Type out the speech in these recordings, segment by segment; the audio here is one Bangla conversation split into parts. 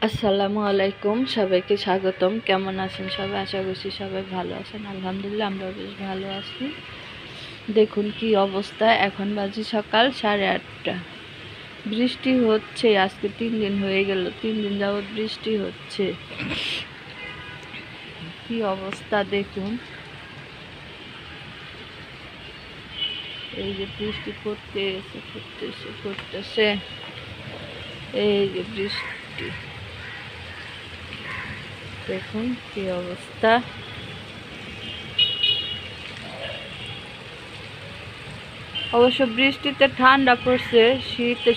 আসসালামু আলাইকুম, সবাইকে স্বাগতম। কেমন আছেন সবাই? আশা করছি সবাই ভালো আছেন। আলহামদুলিল্লাহ আমরা বেশ ভালো আছি। দেখুন কি অবস্থা, এখন বাজে সকাল 8:30। বৃষ্টি হচ্ছে, আজকে 3 দিন হয়ে গেল, 3 দিন যাবৎ বৃষ্টি হচ্ছে। কি অবস্থা দেখুন, এই যে বৃষ্টি পড়তেছে, এই যে বৃষ্টি দেখুন কি অবস্থা। অবশ্য বৃষ্টিতে ঠান্ডা পড়ছে,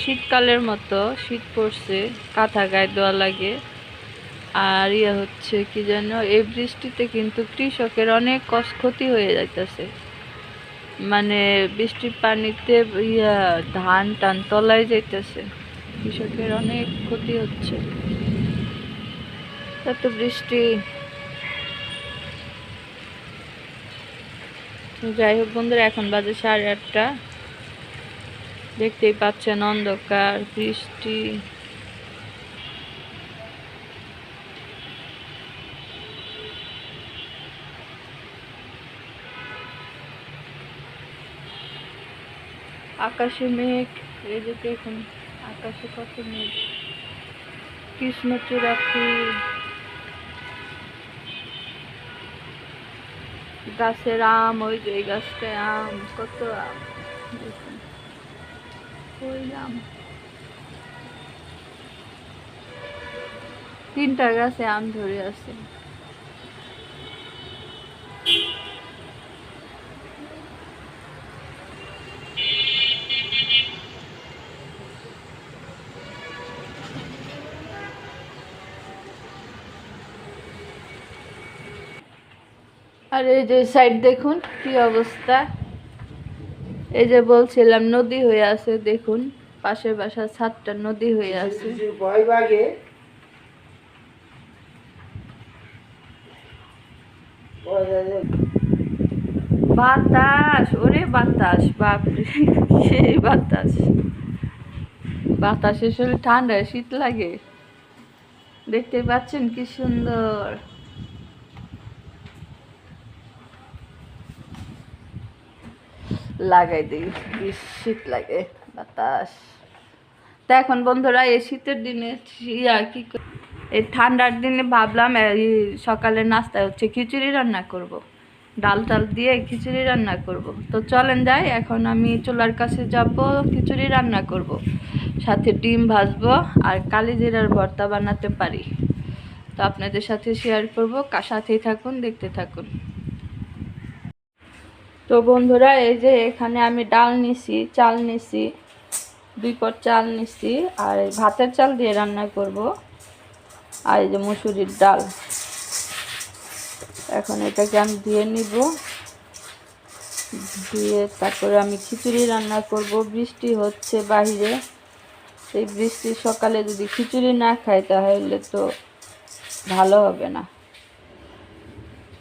শীতকালের মতো শীত পড়ছে, কাঁথা গায়ে দেওয়া লাগে। আর হচ্ছে কি যেন, এই বৃষ্টিতে কিন্তু কৃষকের অনেক ক্ষতি হয়ে যাইতেছে। মানে বৃষ্টির পানিতে ধান টান তলায় যাইতেছে, কৃষকের অনেক ক্ষতি হচ্ছে। এত বৃষ্টি। যাই হোক বন্ধুরা, এখন বাজে 8:30। দেখতেই পাচ্ছেন অন্ধকার, বৃষ্টি। আকাশে মেঘ, এই যে দেখুন আকাশে কত মেঘ। কৃষ্ণচূড়া ফুল, গাছের আম, ওই যে এই গাছটায় আম, কত আম দেখুন, ওই আম। 3টা গাছে আম ধরে আছে। আর এই যে সাইড দেখুন কি অবস্থা। এই যে বলছিলাম নদী হয়ে আছে, দেখুন পাশের বাসার ছাদটা নদী হয়ে আছে। বাতাস, ওরে বাতাস, বাপরে সেই বাতাস। বাতাসের শরীর ঠান্ডায় শীত লাগে। দেখতে পাচ্ছেন কি সুন্দর। লাগাই দিই, বেশ শীত লাগে, বাতাস। তা এখন বন্ধুরা, এই শীতের দিনে এই ঠান্ডার দিনে ভাবলাম এই সকালের নাস্তায় হচ্ছে খিচুড়ি রান্না করব। ডাল টাল দিয়ে খিচুড়ি রান্না করব। তো চলেন যাই, এখন আমি চুলার কাছে যাব, খিচুড়ি রান্না করব, সাথে ডিম ভাজবো আর কালিজিরার ভর্তা বানাতে পারি। তো আপনাদের সাথে শেয়ার করব, সাথেই থাকুন, দেখতে থাকুন। তো বন্ধুরা, এই যে এখানে আমি ডাল নিছি, চাল নিছি, 2 পট চাল নিছি, আর ভাতের চাল দিয়ে রান্না করব। আর এই যে মসুরির ডাল, এখন এটাকে আমি দিয়ে নিব, দিয়ে তারপরে আমি খিচুড়ি রান্না করব। বৃষ্টি হচ্ছে বাইরে, এই বৃষ্টির সকালে যদি খিচুড়ি না খাই তাহলে তো ভালো হবে না।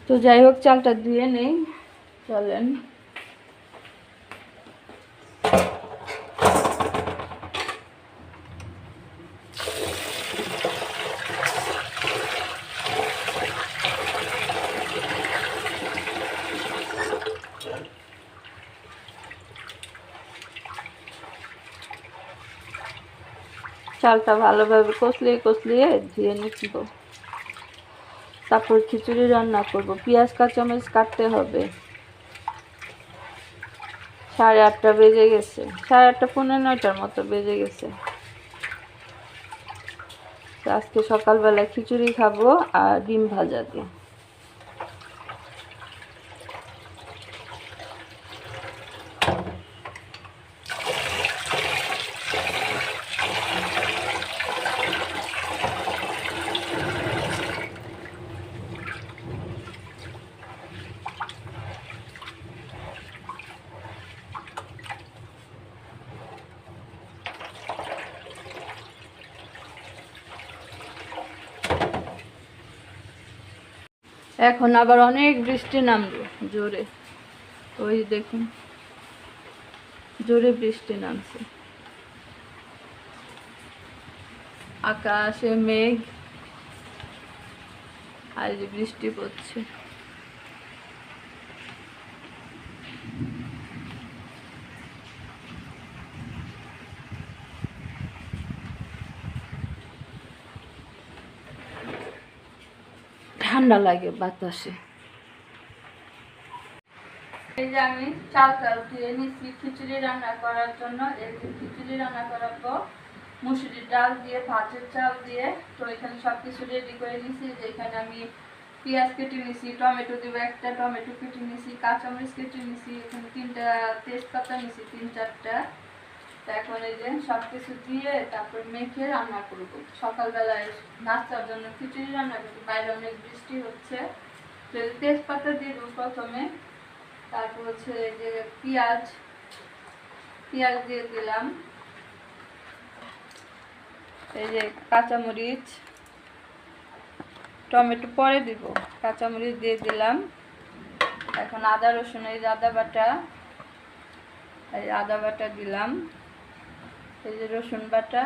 তো যাই হোক, চালটা দিয়ে নেই, চলেন। চালটা ভালোভাবে কষলিয়ে ধুয়ে নিব, তারপর খিচুড়ি রান্না করব। পেঁয়াজ কাঁচামরিচ কাটতে হবে। 8:30 বেজে গেছে, 8:30 পৌনে 9টার মতো বেজে গেছে। আজকে সকালবেলা খিচুড়ি খাবো আর ডিম ভাজা দিয়ে। এখন আবার অনেক বৃষ্টি নামবে জোরে, ওই দেখুন জোরে বৃষ্টি নামছে। আকাশে মেঘ আর যে বৃষ্টি পড়ছে। ঠান্ডা লাগে বাতাসে। এই যে আমি চালটা ধুয়ে নিচ্ছি খিচুড়ি রান্না করার জন্য। এই যে খিচুড়ি রান্না করাবো মুসুরির ডাল দিয়ে, ভাতের চাল দিয়ে। তো এখানে সব কিছু রেডি করে নিছি। যে এখানে আমি পেঁয়াজ কেটে নিছি, টমেটো দিব একটা, টমেটো কেটে নিছি, কাঁচামরিচ কেটে নিছি, এখানে 3টা তেজপাতা নিছি, 3-4টা। তো এখন এই যে সব কিছু দিয়ে তারপর মেখে রান্না করবো। সকালবেলায় নাস্তার জন্য খিচুড়ি রান্না করবো, বাইরে অনেক বৃষ্টি হচ্ছে। তো তেজপাতা দিয়ে দেবো প্রথমে, তারপর হচ্ছে যে পেঁয়াজ দিয়ে দিলাম, এই যে কাঁচামরিচ, টমেটো পরে দিব, কাঁচামরিচ দিয়ে দিলাম। এখন আদা রসুন, এই যে আদা বাটা, এই আদা বাটা দিলাম, এই যে রসুন বাটা,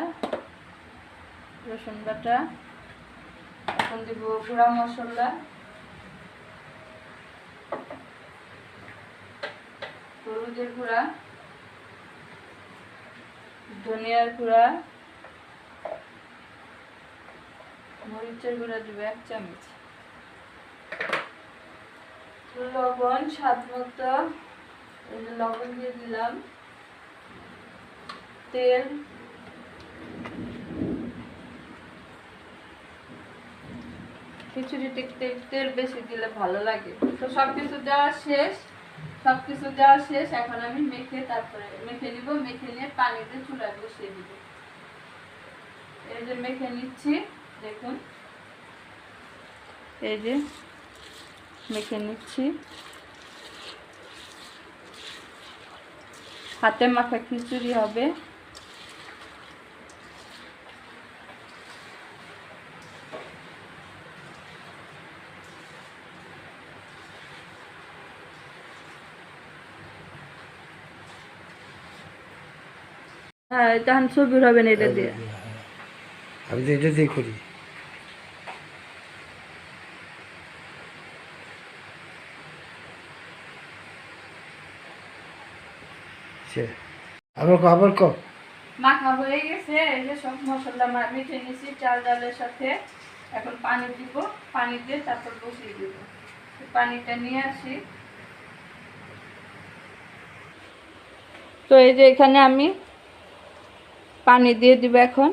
এখন দিব গুঁড়া মশলা, হলুদের গুঁড়া, ধনিয়ার গুঁড়া, মরিচের গুঁড়া দিব 1 চামচ, লবণ স্বাদ মতো, এই যে লবণ দিয়ে দিলাম, তেল, খিচুড়িতে তেল বেশি দিলে ভালো লাগে। তো সবকিছু দেওয়া শেষ, এখন আমি মেখে নিব। মেখে নিয়ে পানিতে চুলায় বসিয়ে দিব। এই যে মেখে নিচ্ছি, দেখুন এই যে মেখে নিচ্ছি। হাতে মাখা খিচুড়ি হবে। হ্যাঁ, তখন ছবি হবে না এটা দিয়ে। আমি তো এটা দিয়ে করি। আবার কম মাখা হয়ে গেছে। এই যে সব মশলা মেখে নিয়েছি চাল ডালের সাথে। এখন পানি দিব, পানি দিয়ে তারপর বসিয়ে দিব। পানিটা নিয়ে আসি। তো এই যে এখানে আমি পানি দিয়ে দিব এখন।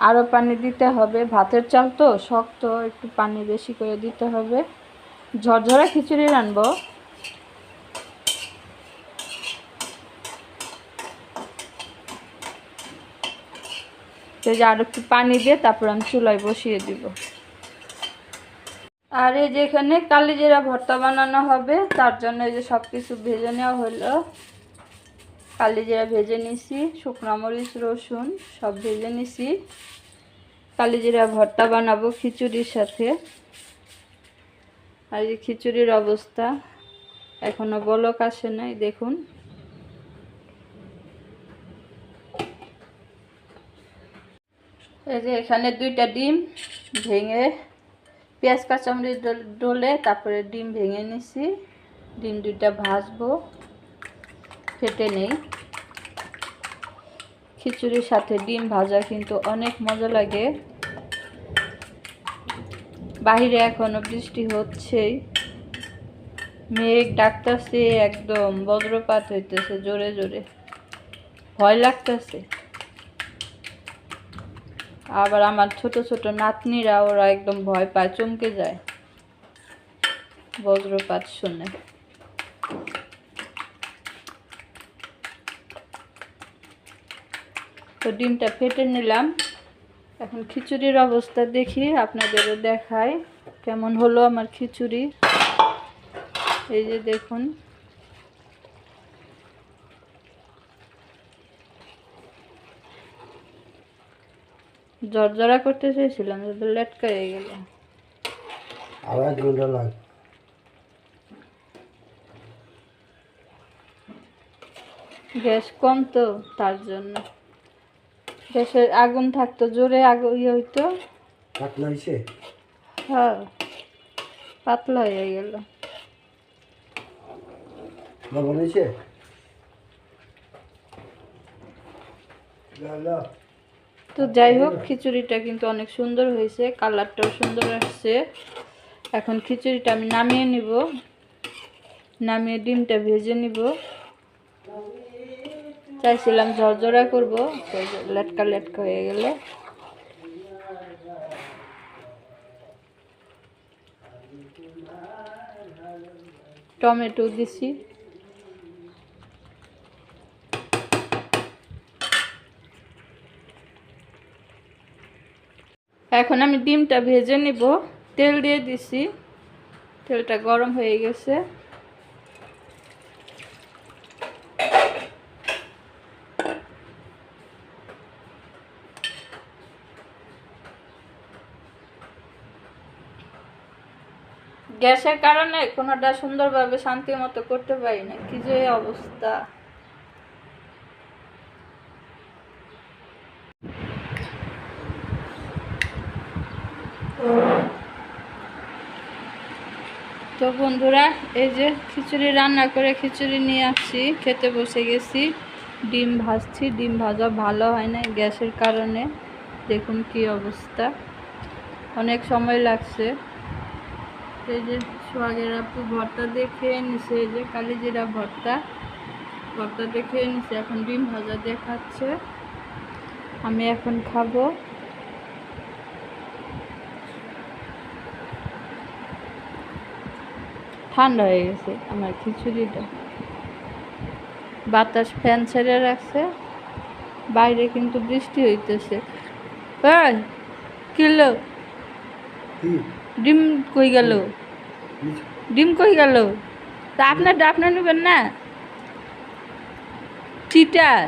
আরো পানি দিতে হবে, ভাতের চাল তো শক্ত, একটু পানি বেশি করে দিতে হবে। ঝরঝরা খিচুড়ি রানবো। তো এই যে আরো একটু পানি দিয়ে তারপর আমি চুলায় বসিয়ে দিব। আর এই যে এখানে কালিজিরা ভর্তা বানানো হবে, তার জন্য এই যে সব কিছু ভেজে নেওয়া হলো। কালিজিরা ভেজে নিছি, শুকনো মরিচ, রসুন সব ভেজে নিছি। কালিজিরা ভর্তা বানাবো খিচুড়ির সাথে। আর এই খিচুড়ির অবস্থা এখনো বলক আসে নাই, দেখুন। এই যে এখানে 2টা ডিম ভেঙে, পেঁয়াজ কাঁচামরিচ ডলে তারপরে ডিম ভেঙে নিছি। ডিম 2টা ভাজবো, ফেটে নেই। খিচুড়ির সাথে ডিম ভাজা কিন্তু অনেক মজা লাগে। বাহিরে এখনো বৃষ্টি হচ্ছেই, মেঘ ডাকতেছে, একদম বজ্রপাত হইতেছে জোরে জোরে, ভয় লাগতেছে। আবার আমার ছোট ছোট নাতনিরা, ওরা একদম ভয় পায়, চমকে যায় বজ্রপাত শুনে। তো ডিমটা ফেটে নিলাম। এখন খিচুড়ির অবস্থা দেখি, আপনাদেরও দেখাই কেমন হলো আমার খিচুড়ি। এই যে দেখুন, জর্জরা করতে চেয়েছিলাম, লেটকা হয়ে গেল। আবার 1 ঘন্টা লাগবে। গ্যাস কম তো তার জন্য। গ্যাসের আগুন থাকতো জোরে আগুন হইতো। পাতলা হয়েছে? হ্যাঁ, পাতলা হয়ে গেল। লবণ হয়েছে? তো যাই হোক, খিচুড়িটা কিন্তু অনেক সুন্দর হয়েছে, কালারটাও সুন্দর আসছে। এখন খিচুড়িটা আমি নামিয়ে নিব, নামিয়ে ডিমটা ভেজে নিব। চাইছিলাম ঝরঝরা করবো, লেটকা লেটকা হয়ে গেল। টমেটো দিছি। এখন আমি ডিমটা ভেজে নিব, তেল দিয়ে দিছি, তেলটা গরম হয়ে গেছে। গ্যাসের কারণে কোনোটা সুন্দরভাবে শান্তি মতো করতে পারি না, কি যে অবস্থা। তো বন্ধুরা, এই যে খিচুড়ি রান্না করে খিচুড়ি নিয়ে আসছি, খেতে বসে গেছি। ডিম ভাজছি, ডিম ভাজা ভালো হয় না গ্যাসের কারণে। দেখুন কি অবস্থা, অনেক সময় লাগছে। এই যে সোহাগের আপু ভর্তা দিয়ে খেয়ে নিছে, এই যে কালিজিরা ভর্তা, ভর্তা দিয়ে খেয়ে নিছে। এখন ডিম ভাজা দিয়ে খাচ্ছে, আমি এখন খাবো। ঠান্ডা হয়ে গেছে আমার খিচুড়িটা, বাতাস ফ্যান ছেড়ে রাখছে, বাইরে কিন্তু বৃষ্টি হইতেছে। কিলো ডিম কই গেল? ডিম কই গেল? তা আপনার নেবেন না? চিটার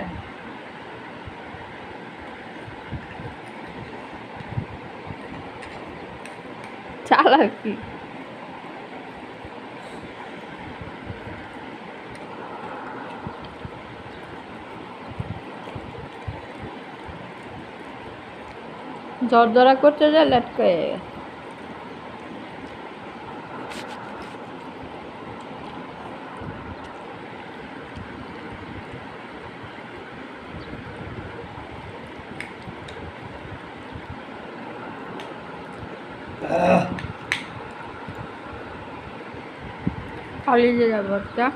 চালাকি। জর্দরা করতে যায় লটকে। কালিজিরা ভর্তা।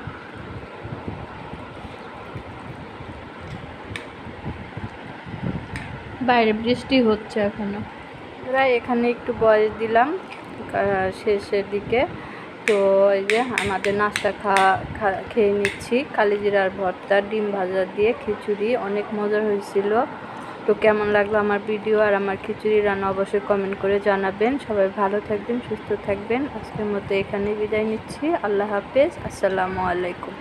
বাইরে বৃষ্টি হচ্ছে এখনো। এখানে একটু বয়স দিলাম শেষের দিকে। তো এই যে আমাদের নাস্তা খেয়ে নিচ্ছি, কালিজিরার ভর্তা, ডিম ভাজা দিয়ে খিচুড়ি, অনেক মজার হয়েছিল। তো কেমন লাগলো আমার ভিডিও আর আমার খিচুড়ি রান্না অবশ্যই কমেন্ট করে জানাবেন। সবাই ভালো থাকবেন, সুস্থ থাকবেন। আজকের মতো এখানেই বিদায় নিচ্ছি। আল্লাহ হাফেজ, আসসালামু আলাইকুম।